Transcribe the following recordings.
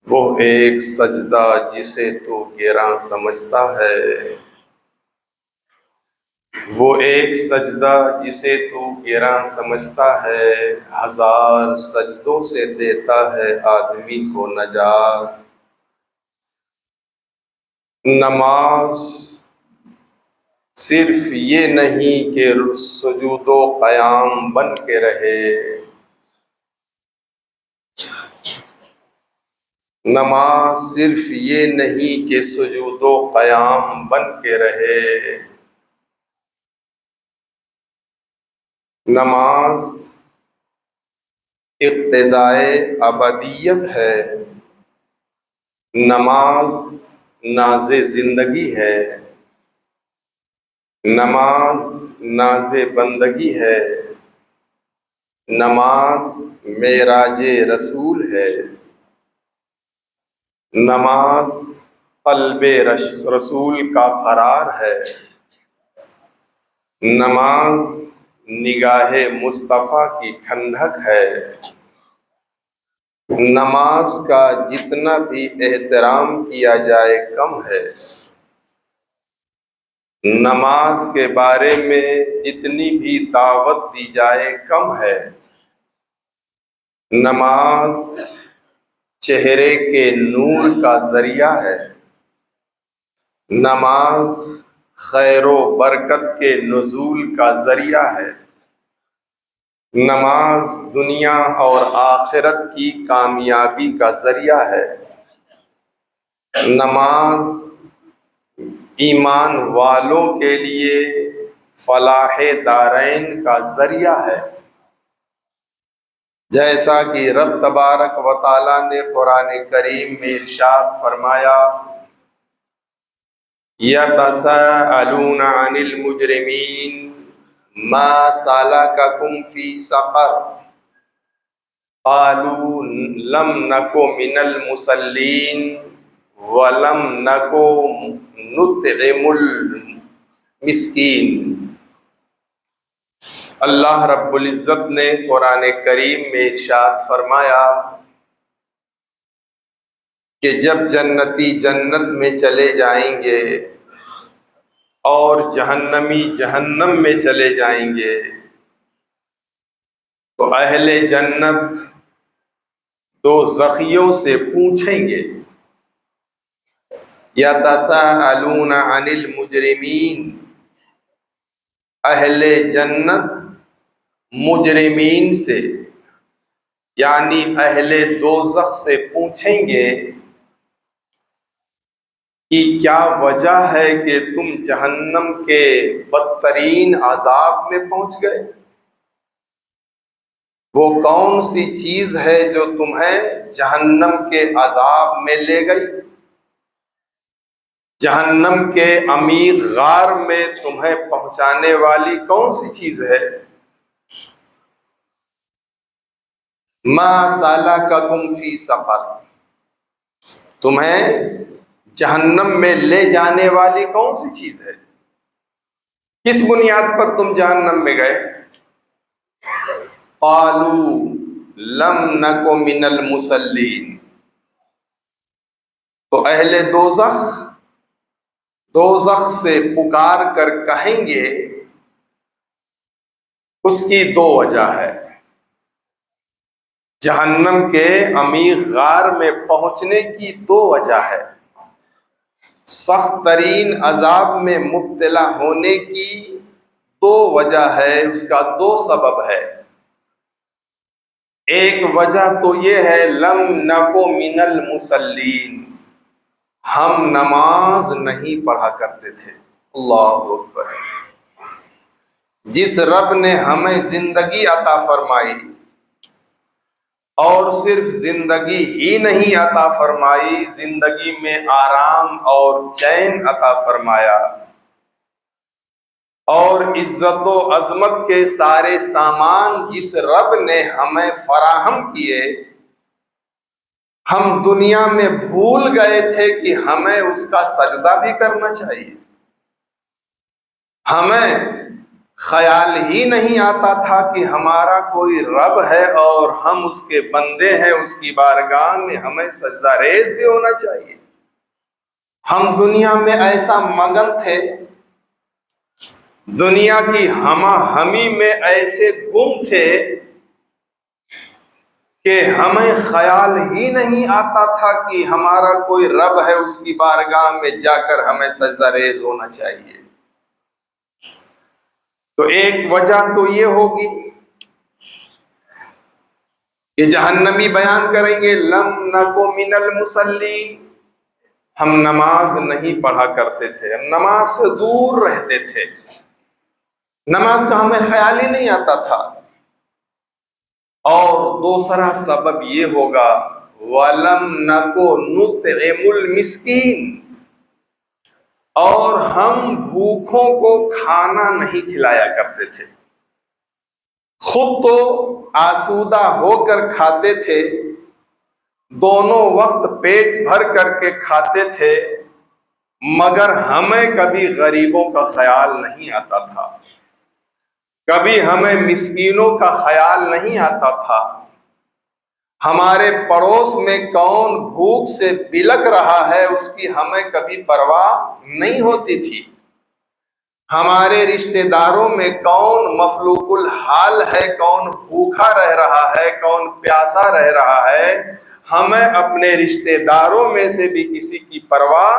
وہ ایک سجدہ جسے تو گراں سمجھتا ہے، وہ ایک سجدہ جسے تو گراں سمجھتا ہے، ہزار سجدوں سے دیتا ہے آدمی کو نجات۔ نماز صرف یہ نہیں کہ سجود و قیام بن کے رہے، نماز صرف یہ نہیں کہ سجود و قیام بن کے رہے، نماز اقتضائے ابدیت ہے، نماز ناز زندگی ہے، نماز ناز بندگی ہے، نماز معراج رسول ہے، نماز قلب رسول کا قرار ہے، نماز نگاہ مصطفیٰ کی ٹھنڈک ہے۔ نماز کا جتنا بھی احترام کیا جائے کم ہے، نماز کے بارے میں جتنی بھی دعوت دی جائے کم ہے۔ نماز چہرے کے نور کا ذریعہ ہے، نماز خیر و برکت کے نزول کا ذریعہ ہے، نماز دنیا اور آخرت کی کامیابی کا ذریعہ ہے، نماز ایمان والوں کے لیے فلاح دارین کا ذریعہ ہے۔ جیسا کہ رب تبارک و تعالیٰ نے قرآن کریم میں ارشاد فرمایا، یتساءلون عن المجرمین ما سلککم فی سقر قالوا لم نک من المصلین ولم نک نطعم المسکین۔ اللہ رب العزت نے قرآن کریم میں ارشاد فرمایا کہ جب جنتی جنت میں چلے جائیں گے اور جہنمی جہنم میں چلے جائیں گے تو اہل جنت دوزخیوں سے پوچھیں گے، یتساءلون عن المجرمین، اہل جنت مجرمین سے یعنی اہل دوزخ سے پوچھیں گے کہ کیا وجہ ہے کہ تم جہنم کے بدترین عذاب میں پہنچ گئے؟ وہ کون سی چیز ہے جو تمہیں جہنم کے عذاب میں لے گئی؟ جہنم کے عمیق غار میں تمہیں پہنچانے والی کون سی چیز ہے؟ ما سلککم فی سقر، تمہیں جہنم میں لے جانے والی کون سی چیز ہے؟ کس بنیاد پر تم جہنم میں گئے؟ قالوا لم نک من المصلین، تو اہل دوزخ سے پکار کر کہیں گے، اس کی دو وجہ ہے۔ جہنم کے عمیق غار میں پہنچنے کی دو وجہ ہے، سخت ترین عذاب میں مبتلا ہونے کی دو وجہ ہے، اس کا دو سبب ہے۔ ایک وجہ تو یہ ہے لم نکو من المصلین، ہم نماز نہیں پڑھا کرتے تھے۔ اللہ اکبر۔ جس رب نے ہمیں زندگی عطا فرمائی اور صرف زندگی ہی نہیں عطا فرمائی، زندگی میں آرام اور چین عطا فرمایا اور عزت و عظمت کے سارے سامان جس رب نے ہمیں فراہم کیے، ہم دنیا میں بھول گئے تھے کہ ہمیں اس کا سجدہ بھی کرنا چاہیے، ہمیں خیال ہی نہیں آتا تھا کہ ہمارا کوئی رب ہے اور ہم اس کے بندے ہیں، اس کی بارگاہ میں ہمیں سجدہ ریز بھی ہونا چاہیے۔ ہم دنیا میں ایسا مگن تھے، دنیا کی ہمہ ہمی میں ایسے گم تھے کہ ہمیں خیال ہی نہیں آتا تھا کہ ہمارا کوئی رب ہے، اس کی بارگاہ میں جا کر ہمیں سجدہ ریز ہونا چاہیے۔ تو ایک وجہ تو یہ ہوگی کہ جہنمی بیان کریں گے لم نکو من المصلین، ہم نماز نہیں پڑھا کرتے تھے، ہم نماز سے دور رہتے تھے، نماز کا ہمیں خیال ہی نہیں آتا تھا۔ اور دوسرا سبب یہ ہوگا وَلَمْ نَكُ نُطْعِمُ الْمِسْكِينَ، اور ہم بھوکھوں کو کھانا نہیں کھلایا کرتے تھے، خود تو آسودہ ہو کر کھاتے تھے، دونوں وقت پیٹ بھر کر کے کھاتے تھے، مگر ہمیں کبھی غریبوں کا خیال نہیں آتا تھا، کبھی ہمیں مسکینوں کا خیال نہیں آتا تھا۔ ہمارے پڑوس میں کون بھوک سے بلک رہا ہے اس کی ہمیں کبھی پرواہ نہیں ہوتی تھی، ہمارے رشتہ داروں میں کون مفلوق الحال ہے، کون بھوکا رہ رہا ہے، کون پیاسا رہ رہا ہے، ہمیں اپنے رشتہ داروں میں سے بھی کسی کی پرواہ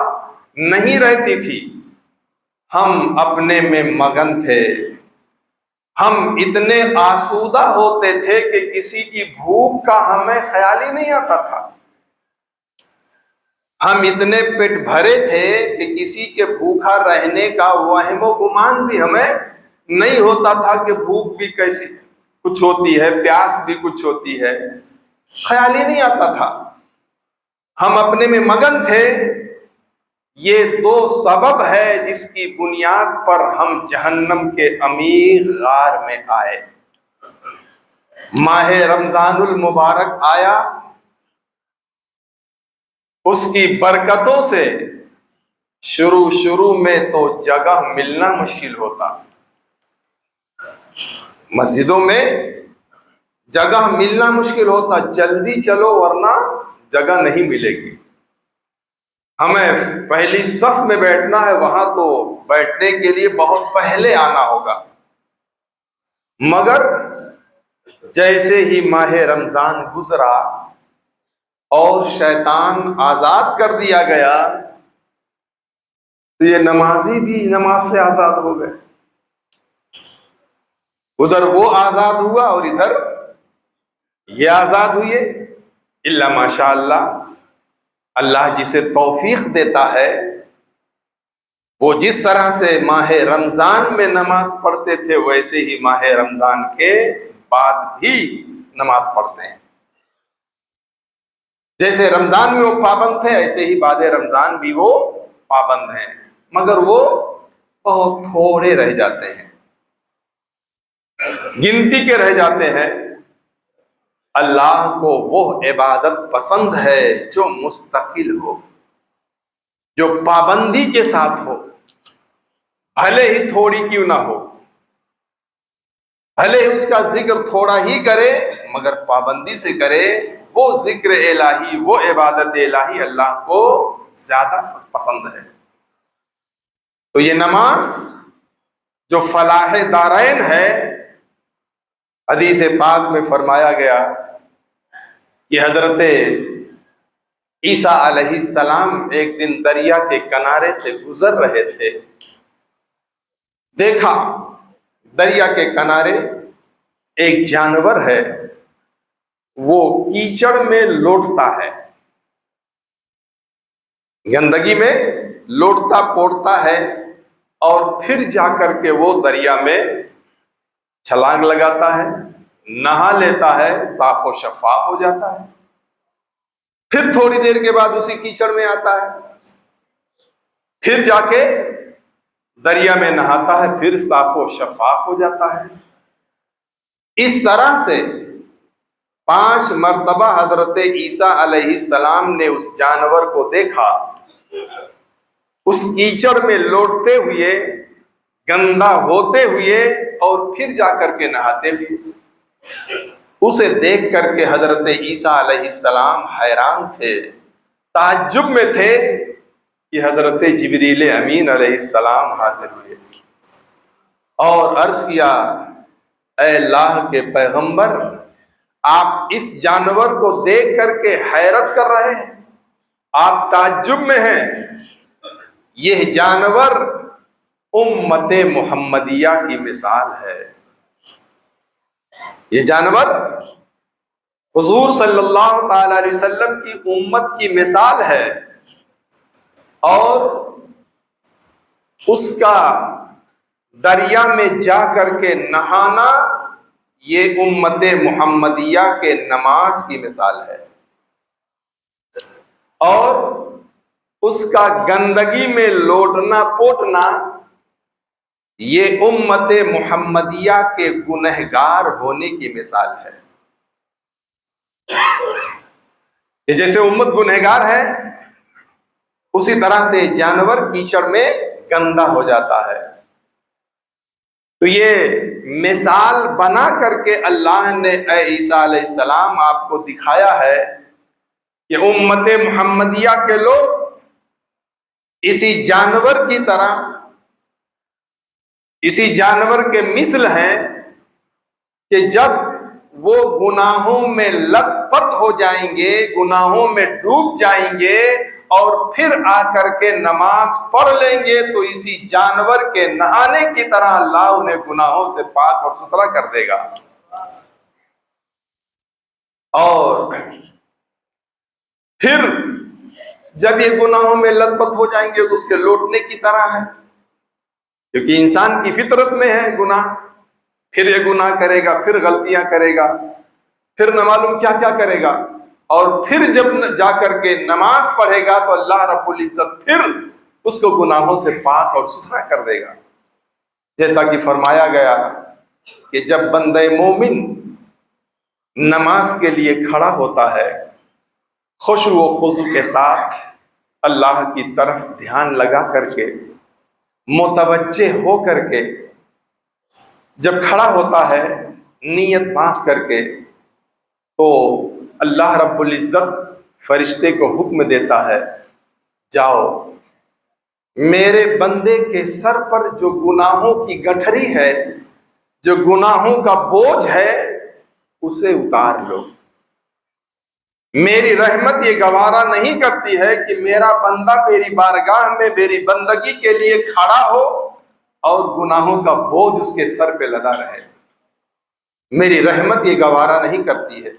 نہیں رہتی تھی۔ ہم اپنے میں مگن تھے، ہم اتنے آسودہ ہوتے تھے کہ کسی کی بھوک کا ہمیں خیال ہی نہیں آتا تھا، ہم اتنے پیٹ بھرے تھے کہ کسی کے بھوکا رہنے کا وہم و گمان بھی ہمیں نہیں ہوتا تھا کہ بھوک بھی کیسی کچھ ہوتی ہے، پیاس بھی کچھ ہوتی ہے، خیال ہی نہیں آتا تھا، ہم اپنے میں مگن تھے۔ یہ دو سبب ہے جس کی بنیاد پر ہم جہنم کے عمیق غار میں آئے۔ ماہ رمضان المبارک آیا، اس کی برکتوں سے شروع میں تو جگہ ملنا مشکل ہوتا، مسجدوں میں جگہ ملنا مشکل ہوتا، جلدی چلو ورنہ جگہ نہیں ملے گی، ہمیں پہلی صف میں بیٹھنا ہے، وہاں تو بیٹھنے کے لیے بہت پہلے آنا ہوگا۔ مگر جیسے ہی ماہ رمضان گزرا اور شیطان آزاد کر دیا گیا تو یہ نمازی بھی نماز سے آزاد ہو گئے، ادھر وہ آزاد ہوا اور ادھر یہ آزاد ہوئے، الا ماشاء اللہ، اللہ جسے توفیق دیتا ہے وہ جس طرح سے ماہ رمضان میں نماز پڑھتے تھے ویسے ہی ماہ رمضان کے بعد بھی نماز پڑھتے ہیں، جیسے رمضان میں وہ پابند تھے ایسے ہی بعد رمضان بھی وہ پابند ہیں، مگر وہ بہت تھوڑے رہ جاتے ہیں، گنتی کے رہ جاتے ہیں۔ اللہ کو وہ عبادت پسند ہے جو مستقل ہو، جو پابندی کے ساتھ ہو، بھلے ہی تھوڑی کیوں نہ ہو، بھلے ہی اس کا ذکر تھوڑا ہی کرے مگر پابندی سے کرے، وہ ذکر الہی، وہ عبادت الہی اللہ کو زیادہ پسند ہے۔ تو یہ نماز جو فلاح دارین ہے، حدیث پاک میں فرمایا گیا کہ حضرت عیسیٰ علیہ السلام ایک دن دریا کے کنارے سے گزر رہے تھے، دیکھا دریا کے کنارے ایک جانور ہے، وہ کیچڑ میں لوٹتا ہے، گندگی میں لوٹتا پوٹتا ہے، اور پھر جا کر کے وہ دریا میں چھلانگ لگاتا ہے، نہا لیتا ہے، صاف و شفاف ہو جاتا ہے، پھر تھوڑی دیر کے بعد اسی کیچڑ میں آتا ہے، پھر جا کے دریا میں نہاتا ہے، پھر صاف و شفاف ہو جاتا ہے۔ اس طرح سے 5 مرتبہ حضرت عیسیٰ علیہ السلام نے اس جانور کو دیکھا، اس کیچڑ میں لوٹتے ہوئے گندا ہوتے ہوئے اور پھر جا کر کے نہاتے ہوئے۔ اسے دیکھ کر کے حضرت عیسیٰ علیہ السلام حیران تھے، تعجب میں تھے کہ حضرت جبریل امین علیہ السلام حاضر ہوئے اور عرض کیا، اے اللہ کے پیغمبر، آپ اس جانور کو دیکھ کر کے حیرت کر رہے ہیں، آپ تعجب میں ہیں، یہ جانور امت محمدیہ کی مثال ہے۔ یہ جانور حضور صلی اللہ تعالی علیہ وسلم کی امت کی مثال ہے، اور اس کا دریا میں جا کر کے نہانا یہ امت محمدیہ کے نماز کی مثال ہے، اور اس کا گندگی میں لوٹنا پوٹنا یہ امت محمدیہ کے گنہگار ہونے کی مثال ہے۔ یہ جیسے امت گنہگار ہے، اسی طرح سے جانور کیچڑ میں گندا ہو جاتا ہے۔ تو یہ مثال بنا کر کے اللہ نے اے عیسیٰ علیہ السلام آپ کو دکھایا ہے کہ امت محمدیہ کے لوگ اسی جانور کی طرح، اسی جانور کے مثل ہیں کہ جب وہ گناہوں میں لت پت ہو جائیں گے، گناہوں میں ڈوب جائیں گے اور پھر آ کر کے نماز پڑھ لیں گے، تو اسی جانور کے نہانے کی طرح اللہ انہیں گناہوں سے پاک اور ستھرا کر دے گا۔ اور پھر جب یہ گناہوں میں لت پت ہو جائیں گے تو اس کے لوٹنے کی طرح ہے، کیونکہ انسان کی فطرت میں ہے گناہ، پھر یہ گناہ کرے گا، پھر غلطیاں کرے گا، پھر نہ معلوم کیا کیا کرے گا، اور پھر جب جا کر کے نماز پڑھے گا تو اللہ رب العزت پھر اس کو گناہوں سے پاک اور ستھرا کر دے گا۔ جیسا کہ فرمایا گیا کہ جب بندہ مومن نماز کے لیے کھڑا ہوتا ہے، خشوع و خضوع کے ساتھ اللہ کی طرف دھیان لگا کر کے، متوجہ ہو کر کے جب کھڑا ہوتا ہے نیت باندھ کر کے، تو اللہ رب العزت فرشتے کو حکم دیتا ہے، جاؤ میرے بندے کے سر پر جو گناہوں کی گٹھری ہے، جو گناہوں کا بوجھ ہے، اسے اتار لو۔ میری رحمت یہ گوارا نہیں کرتی ہے کہ میرا بندہ میری بارگاہ میں میری بندگی کے لیے کھڑا ہو اور گناہوں کا بوجھ اس کے سر پہ لدا رہے۔ میری رحمت یہ گوارا نہیں کرتی ہے،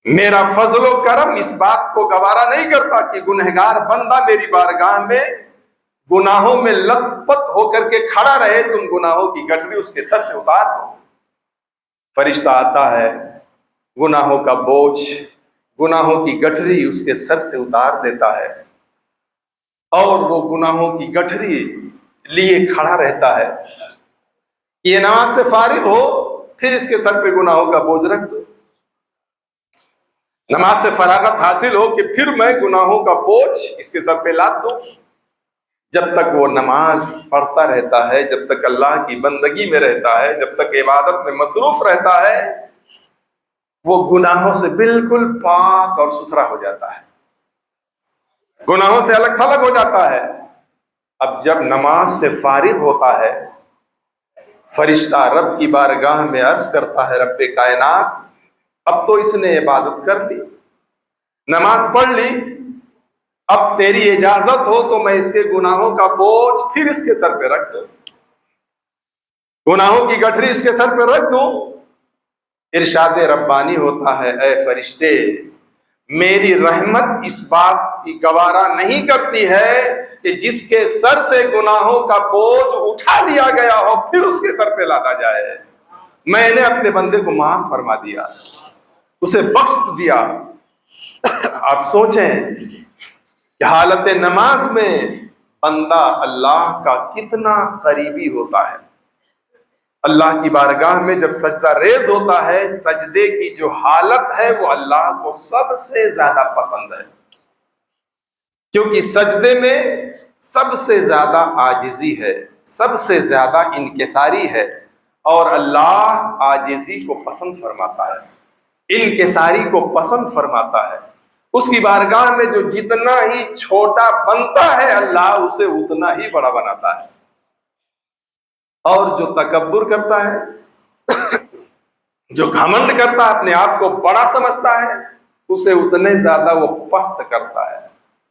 میرا فضل و کرم اس بات کو گوارا نہیں کرتا کہ گنہگار بندہ میری بارگاہ میں گناہوں میں لت پت ہو کر کے کھڑا رہے، تم گناہوں کی گٹھری اس کے سر سے اتار دو۔ فرشتہ آتا ہے، گناہوں کا بوجھ، گناہوں کی گٹھری اس کے سر سے اتار دیتا ہے، اور وہ گناہوں کی گٹھری لیے کھڑا رہتا ہے۔ یہ نماز سے فارغ ہو پھر اس کے سر پہ گناہوں کا بوجھ رکھ دو، نماز سے فراغت حاصل ہو کہ پھر میں گناہوں کا بوجھ اس کے سر پہ لاد دوں۔ جب تک وہ نماز پڑھتا رہتا ہے، جب تک اللہ کی بندگی میں رہتا ہے، جب تک عبادت میں مصروف رہتا ہے، وہ گناہوں سے بالکل پاک اور ستھرا ہو جاتا ہے، گناہوں سے الگ تھلگ ہو جاتا ہے۔ اب جب نماز سے فارغ ہوتا ہے، فرشتہ رب کی بارگاہ میں عرض کرتا ہے، رب کائنات اب تو اس نے عبادت کر لی، نماز پڑھ لی، اب تیری اجازت ہو تو میں اس کے گناہوں کا بوجھ پھر اس کے سر پہ رکھ دوں، گناہوں کی گٹھری اس کے سر پہ رکھ دوں۔ ارشاد ربانی ہوتا ہے، اے فرشتے، میری رحمت اس بات کی گوارا نہیں کرتی ہے کہ جس کے سر سے گناہوں کا بوجھ اٹھا لیا گیا ہو پھر اس کے سر پہ لادا جائے۔ میں نے اپنے بندے کو معاف فرما دیا، اسے بخش دیا۔ آپ سوچیں کہ حالت نماز میں بندہ اللہ کا کتنا قریبی ہوتا ہے۔ اللہ کی بارگاہ میں جب سجدہ ریز ہوتا ہے، سجدے کی جو حالت ہے وہ اللہ کو سب سے زیادہ پسند ہے، کیونکہ سجدے میں سب سے زیادہ عاجزی ہے، سب سے زیادہ انکساری ہے، اور اللہ عاجزی کو پسند فرماتا ہے، انکساری کو پسند فرماتا ہے۔ اس کی بارگاہ میں جو جتنا ہی چھوٹا بنتا ہے اللہ اسے اتنا ہی بڑا بناتا ہے، اور جو تکبر کرتا ہے، جو گھمنڈ کرتا ہے، اپنے آپ کو بڑا سمجھتا ہے، اسے اتنے زیادہ وہ پست کرتا ہے،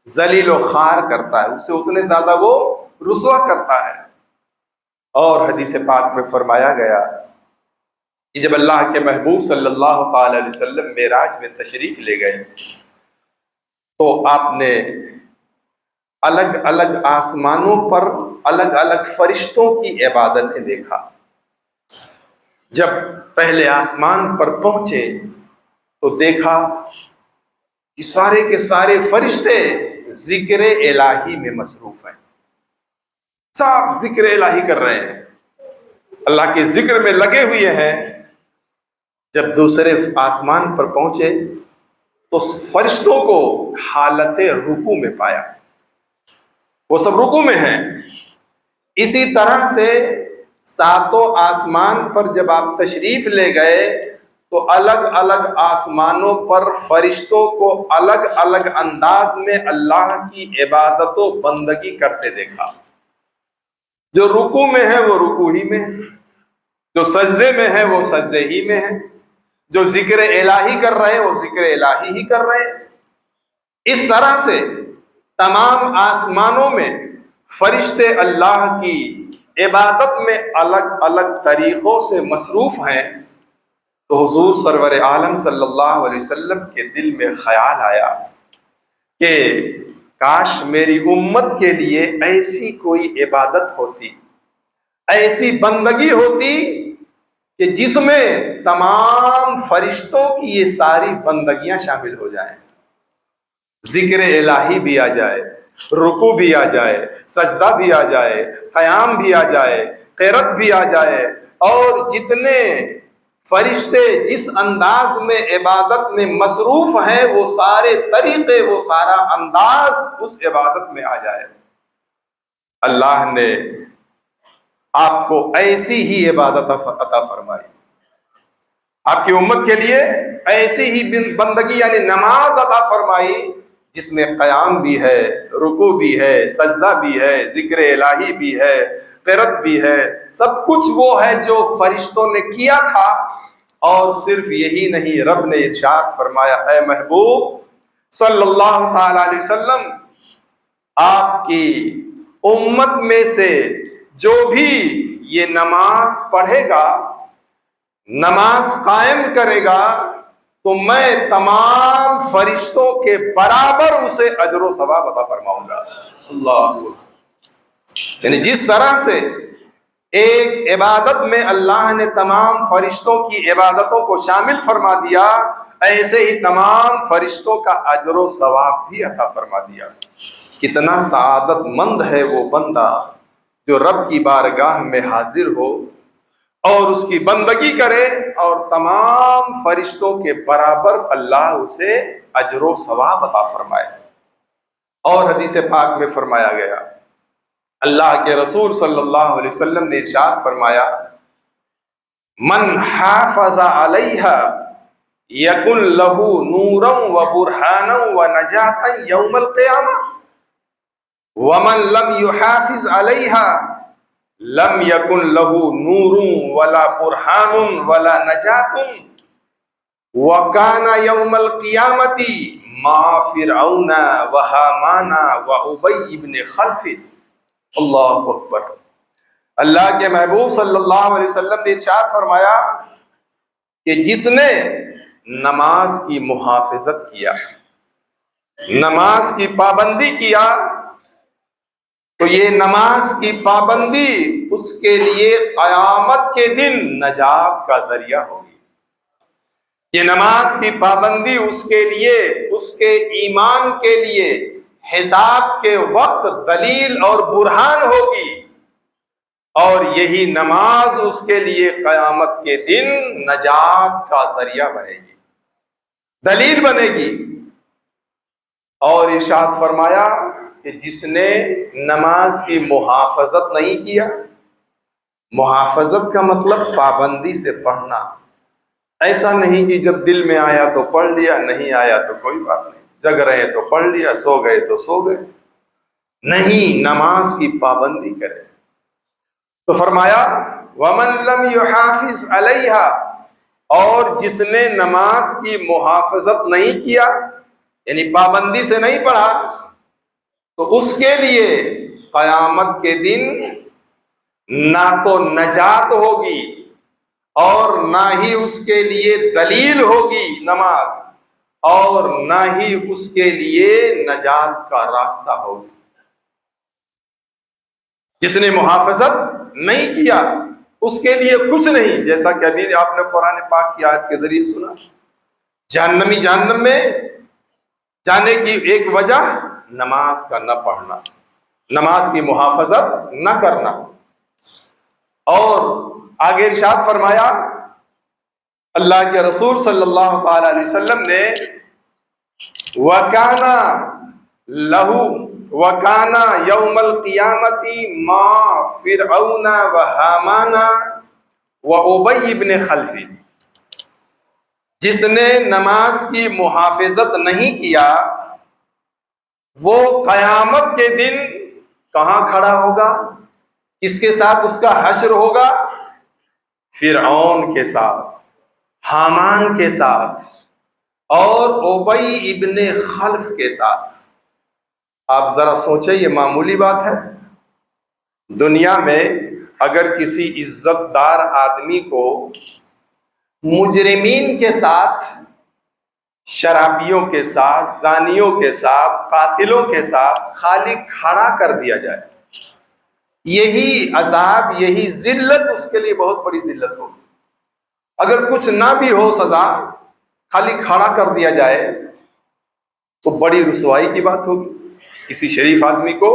ذلیل و خوار کرتا ہے، اسے اتنے زیادہ وہ رسوا کرتا ہے۔ اور حدیث پاک میں فرمایا گیا کہ جب اللہ کے محبوب صلی اللہ تعالی علیہ وسلم معراج میں تشریف لے گئے تو آپ نے الگ الگ آسمانوں پر الگ الگ فرشتوں کی عبادتیں دیکھا۔ جب پہلے آسمان پر پہنچے تو دیکھا کہ سارے کے سارے فرشتے ذکر الہی میں مصروف ہیں، سب ذکر الہی کر رہے ہیں، اللہ کے ذکر میں لگے ہوئے ہیں۔ جب دوسرے آسمان پر پہنچے تو فرشتوں کو حالت رکوع میں پایا، وہ سب رکوع میں ہیں۔ اسی طرح سے ساتوں آسمان پر جب آپ تشریف لے گئے تو الگ الگ آسمانوں پر فرشتوں کو الگ الگ انداز میں اللہ کی عبادت و بندگی کرتے دیکھا۔ جو رکوع میں ہے وہ رکوع ہی میں ہے، جو سجدے میں ہے وہ سجدے ہی میں ہے، جو ذکر الہی کر رہے ہیں وہ ذکر الہی ہی کر رہے ہیں۔ اس طرح سے تمام آسمانوں میں فرشتے اللہ کی عبادت میں الگ الگ طریقوں سے مصروف ہیں۔ تو حضور سرور عالم صلی اللہ علیہ وسلم کے دل میں خیال آیا کہ کاش میری امت کے لیے ایسی کوئی عبادت ہوتی، ایسی بندگی ہوتی کہ جس میں تمام فرشتوں کی یہ ساری بندگیاں شامل ہو جائیں، ذکر الہی بھی آ جائے، رکوع بھی آ جائے، سجدہ بھی آ جائے، قیام بھی آ جائے، قرات بھی آ جائے، اور جتنے فرشتے جس انداز میں عبادت میں مصروف ہیں وہ سارے طریقے، وہ سارا انداز اس عبادت میں آ جائے۔ اللہ نے آپ کو ایسی ہی عبادت عطا فرمائی، آپ کی امت کے لیے ایسی ہی بندگی یعنی نماز عطا فرمائی جس میں قیام بھی ہے، رکوع بھی ہے، سجدہ بھی ہے، ذکر الہی بھی ہے، قرات بھی ہے، سب کچھ وہ ہے جو فرشتوں نے کیا تھا۔ اور صرف یہی نہیں، رب نے ارشاد فرمایا، اے محبوب صلی اللہ تعالی علیہ وسلم، آپ کی امت میں سے جو بھی یہ نماز پڑھے گا، نماز قائم کرے گا، تو میں تمام فرشتوں کے برابر اسے اجر و ثواب عطا فرماؤں گا۔ اللہ، یعنی جس طرح سے ایک عبادت میں اللہ نے تمام فرشتوں کی عبادتوں کو شامل فرما دیا، ایسے ہی تمام فرشتوں کا اجر و ثواب بھی عطا فرما دیا۔ کتنا سعادت مند ہے وہ بندہ جو رب کی بارگاہ میں حاضر ہو اور اس کی بندگی کرے اور تمام فرشتوں کے برابر اللہ اسے اجر و ثواب عطا فرمائے۔ اور حدیث پاک میں فرمایا گیا، اللہ کے رسول صلی اللہ علیہ وسلم نے ارشاد فرمایا، من حافظ علیہا یکن لہ نورا و برہانا و نجاتا یوم القیامہ ومن لم یحافظ علیہا لم یکن لہ نور ولا برہان ولا نجات وکان یوم القیامۃ مع فرعون و ہامان و ابی بن خلف۔ اللہ اکبر۔ اللہ کے محبوب صلی اللہ علیہ وسلم نے ارشاد فرمایا کہ جس نے نماز کی محافظت کیا، نماز کی پابندی کیا، تو یہ نماز کی پابندی اس کے لیے قیامت کے دن نجات کا ذریعہ ہوگی۔ یہ نماز کی پابندی اس کے لیے، اس کے ایمان کے لیے حساب کے وقت دلیل اور برہان ہوگی، اور یہی نماز اس کے لیے قیامت کے دن نجات کا ذریعہ بنے گی، دلیل بنے گی۔ اور ارشاد فرمایا کہ جس نے نماز کی محافظت نہیں کیا. محافظت کا مطلب پابندی سے پڑھنا. ایسا نہیں کہ جب دل میں آیا تو پڑھ لیا, نہیں آیا تو کوئی بات نہیں, جگ رہے تو پڑھ لیا, سو گئے تو سو گئے. نہیں, نماز کی پابندی کرے. تو فرمایا وَمَن لَمْ يُحَافِظْ عَلَيْهَا, اور جس نے نماز کی محافظت نہیں کیا, یعنی پابندی سے نہیں پڑھا, تو اس کے لیے قیامت کے دن نہ تو نجات ہوگی اور نہ ہی اس کے لیے دلیل ہوگی نماز, اور نہ ہی اس کے لیے نجات کا راستہ ہوگی. جس نے محافظت نہیں کیا اس کے لیے کچھ نہیں, جیسا کہ ابھی آپ نے قرآن پاک کی آیت کے ذریعے سنا. جہنمی جہنم میں جانے کی ایک وجہ نماز کا نہ پڑھنا, نماز کی محافظت نہ کرنا. اور آگے ارشاد فرمایا اللہ کے رسول صلی اللہ تعالی علیہ وسلم نے وَكَانَ يَوْمَ الْقِيَامَةِ مَا فِرْعَوْنَ وَهَامَانَ وَأُبَيِّ بْنِ خَلْفِ, جس نے نماز کی محافظت نہیں کیا وہ قیامت کے دن کہاں کھڑا ہوگا, کس کے ساتھ اس کا حشر ہوگا؟ فرعون کے ساتھ, حامان کے ساتھ, اور ابی ابن خلف کے ساتھ. آپ ذرا سوچیں, یہ معمولی بات ہے؟ دنیا میں اگر کسی عزت دار آدمی کو مجرمین کے ساتھ, شرابیوں کے ساتھ, زانیوں کے ساتھ, قاتلوں کے ساتھ خالی کھڑا کر دیا جائے, یہی عذاب, یہی ذلت اس کے لیے بہت بڑی ذلت ہوگی. اگر کچھ نہ بھی ہو سزا, خالی کھڑا کر دیا جائے تو بڑی رسوائی کی بات ہوگی کسی شریف آدمی کو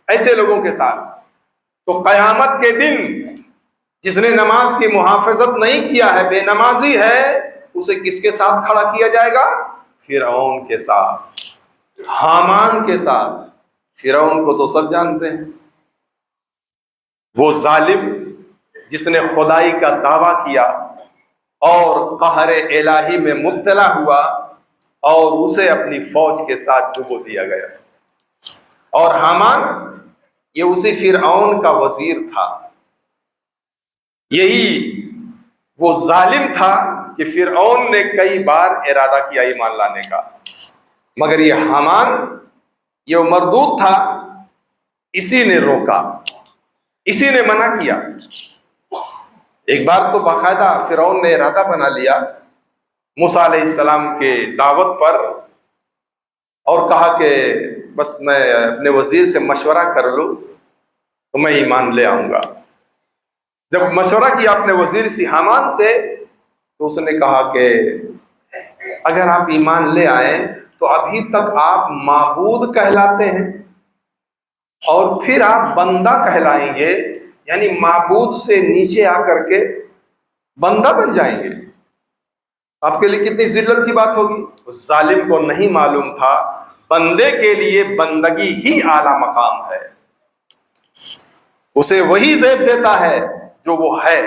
ایسے لوگوں کے ساتھ. تو قیامت کے دن جس نے نماز کی محافظت نہیں کیا ہے, بے نمازی ہے, اسے کس کے ساتھ کھڑا کیا جائے گا؟ فرعون کے ساتھ, حامان کے ساتھ. فرعون کو تو سب جانتے ہیں, وہ ظالم جس نے خدائی کا دعویٰ کیا اور قہر الہی میں مبتلا ہوا اور اسے اپنی فوج کے ساتھ ڈبو دیا گیا. اور حامان یہ اسی فرعون کا وزیر تھا, یہی وہ ظالم تھا کہ فرعون نے کئی بار ارادہ کیا ایمان لانے کا, مگر یہ حامان, یہ مردود تھا, اسی نے روکا, اسی نے منع کیا. ایک بار تو باقاعدہ فرعون نے ارادہ بنا لیا موسیٰ علیہ السلام کے دعوت پر, اور کہا کہ بس میں اپنے وزیر سے مشورہ کر لوں تو میں ایمان لے آؤں گا. جب مشورہ کیا اپنے وزیر سی حامان سے, تو اس نے کہا کہ اگر آپ ایمان لے آئیں تو ابھی تک آپ معبود کہلاتے ہیں اور پھر آپ بندہ کہلائیں گے, یعنی معبود سے نیچے آ کر کے بندہ بن جائیں گے. آپ کے لیے کتنی ذلت کی بات ہوگی. اس ظالم کو نہیں معلوم تھا بندے کے لیے بندگی ہی اعلیٰ مقام ہے, اسے وہی زیب دیتا ہے جو وہ ہے.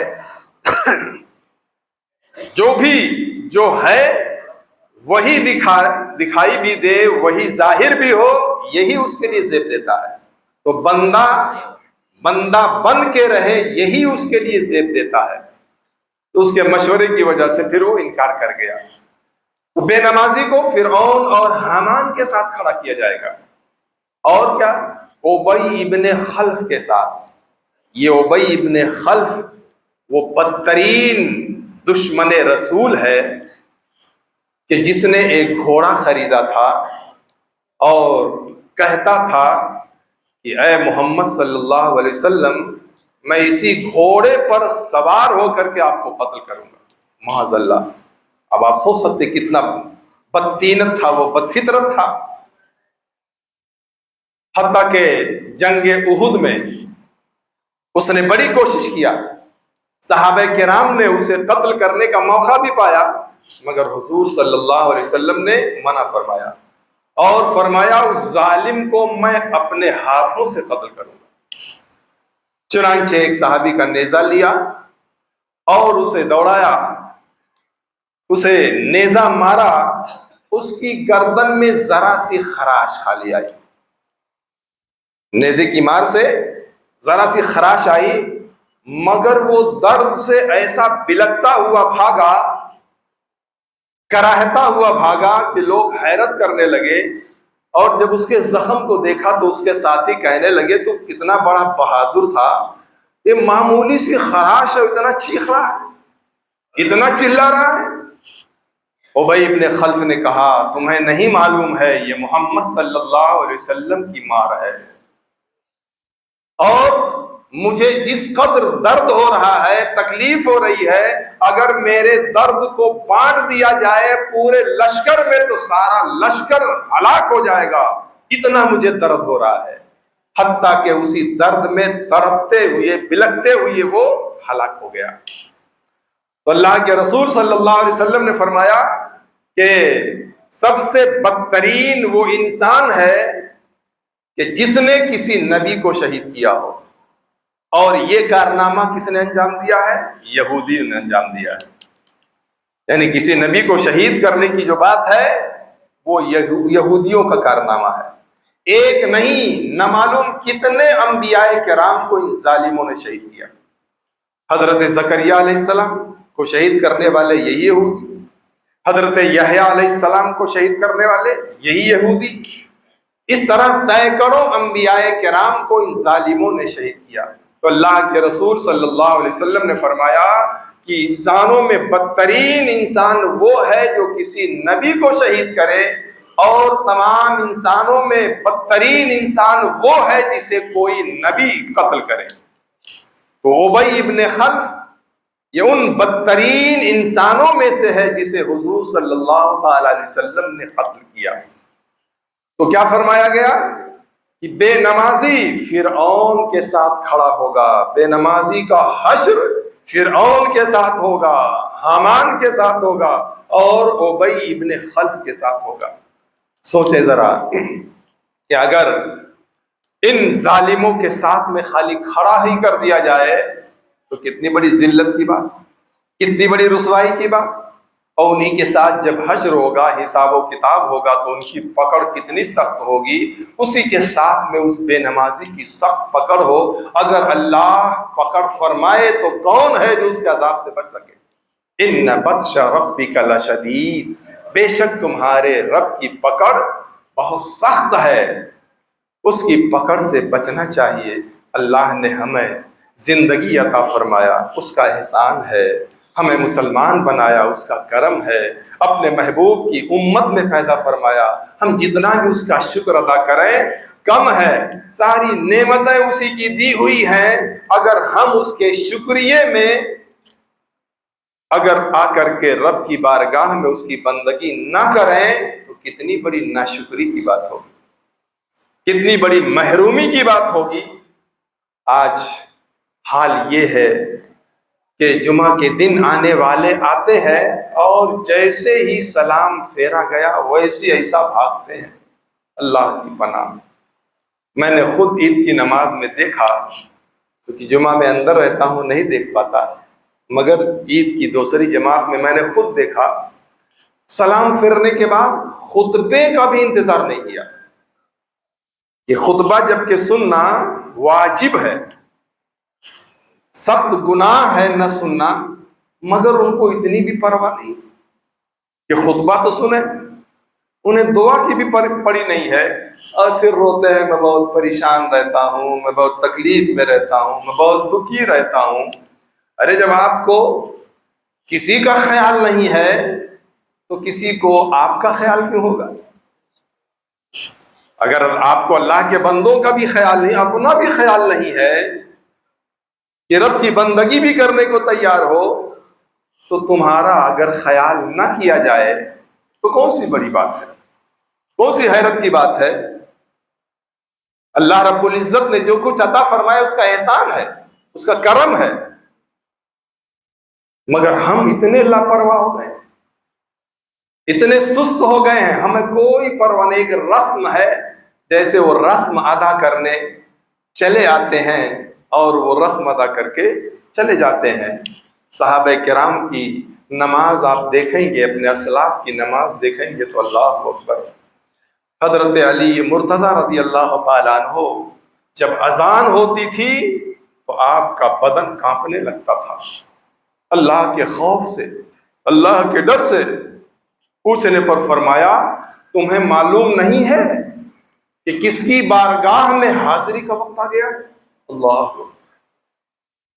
جو بھی جو ہے وہی دکھائی بھی دے, وہی ظاہر بھی ہو, یہی اس کے لیے زیب دیتا ہے. تو بندہ بن کے رہے, یہی اس کے لیے زیب دیتا ہے. تو اس کے مشورے کی وجہ سے پھر وہ انکار کر گیا. تو بے نمازی کو فرعون اور حامان کے ساتھ کھڑا کیا جائے گا. اور کیا؟ ابی ابن خلف کے ساتھ. یہ ابی ابن خلف وہ بدترین دشمن رسول ہے کہ جس نے ایک گھوڑا خریدا تھا اور کہتا تھا کہ اے محمد صلی اللہ علیہ وسلم, میں اسی گھوڑے پر سوار ہو کر کے آپ کو قتل کروں گا. معاذ اللہ. اب آپ سوچ سکتے کتنا بدتینت تھا وہ, بدفطرت تھا. حتیٰ کہ جنگ احد میں اس نے بڑی کوشش کیا, صحابہ کرام نے اسے قتل کرنے کا موقع بھی پایا, مگر حضور صلی اللہ علیہ وسلم نے منع فرمایا. اور فرمایا اس ظالم کو میں اپنے ہاتھوں سے قتل کروں گا۔ چنانچہ ایک صحابی کا نیزہ لیا اور اسے دوڑایا، اسے نیزہ مارا، اس کی گردن میں ذرا سی خراش خالی آئی، نیزے کی مار سے ذرا سی خراش آئی، مگر وہ درد سے ایسا بلکتا ہوا بھاگا، کراہتا ہوا بھاگا کہ لوگ حیرت کرنے لگے، اور جب اس کے زخم کو دیکھا تو اس کے ساتھی کہنے لگے تو کتنا بڑا بہادر تھا، یہ معمولی سی خراش ہے اتنا چیخ رہا ہے، اتنا چلا رہا ہے۔ ابی ابن خلف نے کہا تمہیں نہیں معلوم ہے یہ محمد صلی اللہ علیہ وسلم کی مار ہے، اور مجھے جس قدر درد ہو رہا ہے، تکلیف ہو رہی ہے، اگر میرے درد کو بانٹ دیا جائے پورے لشکر میں تو سارا لشکر ہلاک ہو جائے گا، اتنا مجھے درد ہو رہا ہے۔ حتیٰ کہ اسی درد میں تڑپتے ہوئے بلکتے ہوئے وہ ہلاک ہو گیا۔ تو اللہ کے رسول صلی اللہ علیہ وسلم نے فرمایا کہ سب سے بدترین وہ انسان ہے کہ جس نے کسی نبی کو شہید کیا ہو، اور یہ کارنامہ کس نے انجام دیا ہے؟ یہودی نے انجام دیا ہے۔ یعنی کسی نبی کو شہید کرنے کی جو بات ہے وہ یہودیوں کا کارنامہ ہے۔ ایک نہیں، نہ معلوم کتنے انبیاء کرام کو ان ظالموں نے شہید کیا۔ حضرت زکریا علیہ السلام کو شہید کرنے والے یہی یہودی، حضرت یحییٰ علیہ السلام کو شہید کرنے والے یہی یہودی، اس طرح سینکڑوں انبیاء کرام کو ان ظالموں نے شہید کیا۔ تو اللہ کے رسول صلی اللہ علیہ وسلم نے فرمایا کہ انسانوں میں بدترین انسان وہ ہے جو کسی نبی کو شہید کرے، اور تمام انسانوں میں بدترین انسان وہ ہے جسے کوئی نبی قتل کرے۔ تو ابی ابن خلف یہ ان بدترین انسانوں میں سے ہے جسے حضور صلی اللہ تعالی علیہ وسلم نے قتل کیا۔ تو کیا فرمایا گیا کہ بے نمازی فرعون کے ساتھ کھڑا ہوگا، بے نمازی کا حشر فرعون کے ساتھ ہوگا، حامان کے ساتھ ہوگا، اور ابی ابن خلف کے ساتھ ہوگا۔ سوچے ذرا کہ اگر ان ظالموں کے ساتھ میں خالی کھڑا ہی کر دیا جائے تو کتنی بڑی ذلت کی بات، کتنی بڑی رسوائی کی بات، اور انہی کے ساتھ جب حشر ہوگا، حساب و کتاب ہوگا تو ان کی پکڑ کتنی سخت ہوگی، اسی کے ساتھ میں اس بے نمازی کی سخت پکڑ ہو۔ اگر اللہ پکڑ فرمائے تو کون ہے جو اس کے عذاب سے بچ سکے؟ ان بطش ربک لشدید، بے شک تمہارے رب کی پکڑ بہت سخت ہے، اس کی پکڑ سے بچنا چاہیے۔ اللہ نے ہمیں زندگی عطا فرمایا، اس کا احسان ہے، ہمیں مسلمان بنایا، اس کا کرم ہے، اپنے محبوب کی امت میں پیدا فرمایا، ہم جتنا بھی اس کا شکر ادا کریں کم ہے، ساری نعمتیں اسی کی دی ہوئی ہیں، اگر ہم اس کے شکریہ میں اگر آ کر کے رب کی بارگاہ میں اس کی بندگی نہ کریں تو کتنی بڑی ناشکری کی بات ہوگی، کتنی بڑی محرومی کی بات ہوگی۔ آج حال یہ ہے کہ جمعہ کے دن آنے والے آتے ہیں اور جیسے ہی سلام پھیرا گیا ویسے ایسا بھاگتے ہیں، اللہ کی پناہ۔ میں نے خود عید کی نماز میں دیکھا، کیونکہ جمعہ میں اندر رہتا ہوں نہیں دیکھ پاتا، مگر عید کی دوسری جماعت میں نے خود دیکھا، سلام پھرنے کے بعد خطبے کا بھی انتظار نہیں کیا۔ یہ خطبہ جبکہ سننا واجب ہے، سخت گناہ ہے نہ سننا، مگر ان کو اتنی بھی پرواہ نہیں کہ خطبہ تو سنیں، انہیں دعا کی بھی پڑی نہیں ہے، اور پھر روتے ہیں میں بہت پریشان رہتا ہوں، میں بہت تکلیف میں رہتا ہوں، میں بہت دکھی رہتا ہوں۔ ارے جب آپ کو کسی کا خیال نہیں ہے تو کسی کو آپ کا خیال کیوں ہوگا؟ اگر آپ کو اللہ کے بندوں کا بھی خیال نہیں، اپنا بھی خیال نہیں ہے کہ رب کی بندگی بھی کرنے کو تیار ہو، تو تمہارا اگر خیال نہ کیا جائے تو کون سی بڑی بات ہے، کون سی حیرت کی بات ہے؟ اللہ رب العزت نے جو کچھ عطا فرمایا اس کا احسان ہے، اس کا کرم ہے، مگر ہم اتنے لاپرواہ ہو گئے، اتنے سست ہو گئے ہیں، ہمیں کوئی پرواہ نہیں، ایک رسم ہے، جیسے وہ رسم ادا کرنے چلے آتے ہیں اور وہ رسم ادا کر کے چلے جاتے ہیں۔ صحابہ کرام کی نماز آپ دیکھیں گے، اپنے اسلاف کی نماز دیکھیں گے تو اللہ اکبر۔ حضرت علی مرتضیٰ رضی اللہ تعالیٰ عنہ جب اذان ہوتی تھی تو آپ کا بدن کانپنے لگتا تھا، اللہ کے خوف سے، اللہ کے ڈر سے۔ پوچھنے پر فرمایا تمہیں معلوم نہیں ہے کہ کس کی بارگاہ میں حاضری کا وقت آ گیا ہے؟ اللہ،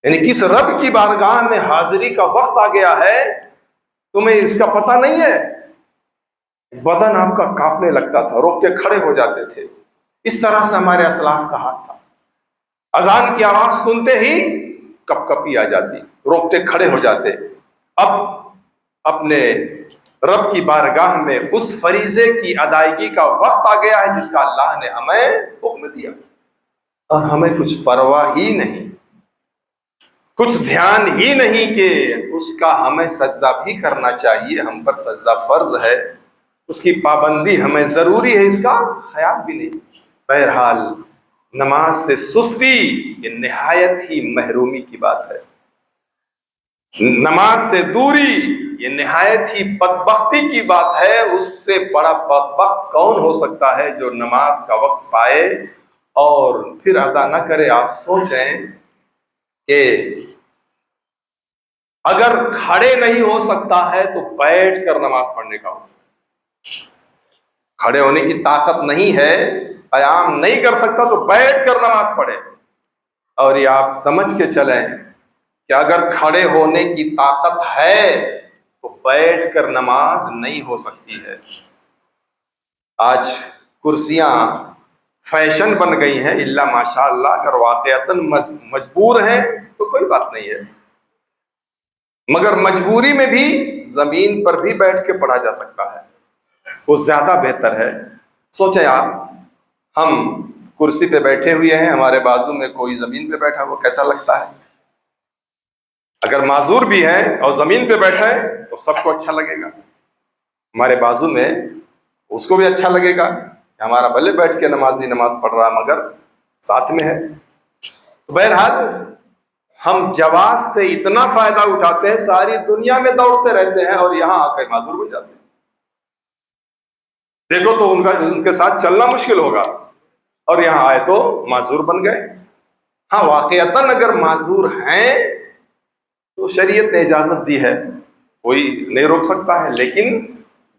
یعنی کس رب کی بارگاہ میں حاضری کا وقت آ گیا ہے، تمہیں اس کا پتہ نہیں ہے؟ بدن آپ کا کانپنے لگتا تھا، روکتے کھڑے ہو جاتے تھے۔ اس طرح سے ہمارے اسلاف کا حال تھا، اذان کی آواز سنتے ہی کپ کپی آ جاتی، روکتے کھڑے ہو جاتے۔ اب اپنے رب کی بارگاہ میں اس فریضے کی ادائیگی کا وقت آ گیا ہے جس کا اللہ نے ہمیں حکم دیا، اور ہمیں کچھ پرواہ ہی نہیں، کچھ دھیان ہی نہیں کہ اس کا ہمیں سجدہ بھی کرنا چاہیے، ہم پر سجدہ فرض ہے، اس کی پابندی ہمیں ضروری ہے، اس کا خیال بھی نہیں۔ بہرحال نماز سے سستی یہ نہایت ہی محرومی کی بات ہے، نماز سے دوری یہ نہایت ہی بدبختی کی بات ہے۔ اس سے بڑا بدبخت کون ہو سکتا ہے جو نماز کا وقت پائے اور پھر ادا نہ کرے۔ آپ سوچیں کہ اگر کھڑے نہیں ہو سکتا ہے تو بیٹھ کر نماز پڑھنے کا ہو، کھڑے ہونے کی طاقت نہیں ہے، قیام نہیں کر سکتا تو بیٹھ کر نماز پڑھے۔ اور یہ آپ سمجھ کے چلیں کہ اگر کھڑے ہونے کی طاقت ہے تو بیٹھ کر نماز نہیں ہو سکتی ہے۔ آج کرسیاں فیشن بن گئی ہیں، الا ماشاء اللہ، اگر واقعتاً مجبور ہیں تو کوئی بات نہیں ہے، مگر مجبوری میں بھی زمین پر بھی بیٹھ کے پڑھا جا سکتا ہے، وہ زیادہ بہتر ہے۔ سوچیں آپ، ہم کرسی پہ بیٹھے ہوئے ہیں، ہمارے بازو میں کوئی زمین پہ بیٹھا، وہ کیسا لگتا ہے؟ اگر معذور بھی ہے اور زمین پہ بیٹھے تو سب کو اچھا لگے گا، ہمارے بازو میں اس کو بھی اچھا لگے گا، ہمارا بھلے بیٹھ کے نمازی نماز پڑھ رہا مگر ساتھ میں ہے۔ تو بہرحال ہم جواز سے اتنا فائدہ اٹھاتے ہیں، ساری دنیا میں دوڑتے رہتے ہیں اور یہاں آ کر معذور بن جاتے ہیں۔ دیکھو تو ان کے ساتھ چلنا مشکل ہوگا، اور یہاں آئے تو معذور بن گئے۔ ہاں واقعتاً اگر معذور ہیں تو شریعت نے اجازت دی ہے، کوئی نہیں روک سکتا ہے، لیکن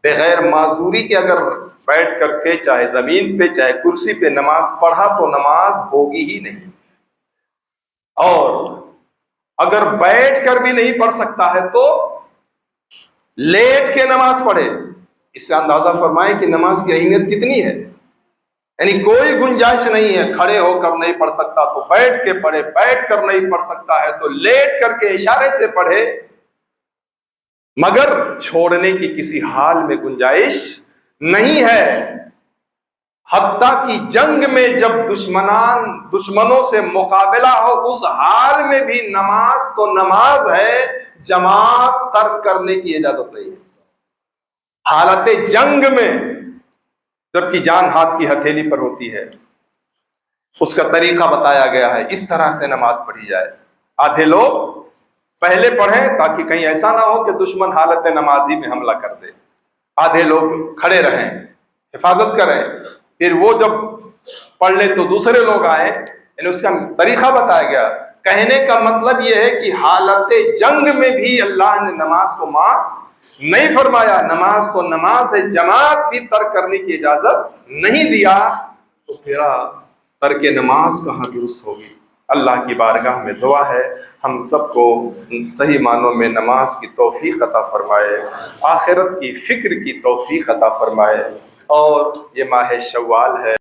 بغیر معذوری کے اگر بیٹھ کر کے چاہے زمین پہ چاہے کرسی پہ نماز پڑھا تو نماز ہوگی ہی نہیں۔ اور اگر بیٹھ کر بھی نہیں پڑھ سکتا ہے تو لیٹ کے نماز پڑھے۔ اس سے اندازہ فرمائیں کہ نماز کی اہمیت کتنی ہے، یعنی کوئی گنجائش نہیں ہے، کھڑے ہو کر نہیں پڑھ سکتا تو بیٹھ کے پڑھے، بیٹھ کر نہیں پڑھ سکتا ہے تو لیٹ کر کے اشارے سے پڑھے، مگر چھوڑنے کی کسی حال میں گنجائش نہیں ہے۔ حتیٰ کہ جنگ میں جب دشمنوں سے مقابلہ ہو اس حال میں بھی نماز تو نماز ہے، جماعت ترک کرنے کی اجازت نہیں ہے۔ حالت جنگ میں جبکہ جان ہاتھ کی ہتھیلی پر ہوتی ہے، اس کا طریقہ بتایا گیا ہے، اس طرح سے نماز پڑھی جائے۔ آدھے لوگ پہلے پڑھیں تاکہ کہیں ایسا نہ ہو کہ دشمن حالت نمازی میں حملہ کر دے، آدھے لوگ کھڑے رہیں، حفاظت کریں، پھر وہ جب پڑھ لے تو دوسرے لوگ آئیں، یعنی اس کا طریقہ بتایا گیا۔ کہنے کا مطلب یہ ہے کہ حالت جنگ میں بھی اللہ نے نماز کو معاف نہیں فرمایا، نماز تو نماز ہے، جماعت بھی ترک کرنے کی اجازت نہیں دیا، تو پھر ترک نماز کہاں درست ہوگی؟ اللہ کی بارگاہ میں دعا ہے ہم سب کو صحیح معنوں میں نماز کی توفیق عطا فرمائے، آخرت کی فکر کی توفیق عطا فرمائے۔ اور یہ ماہ شوال ہے۔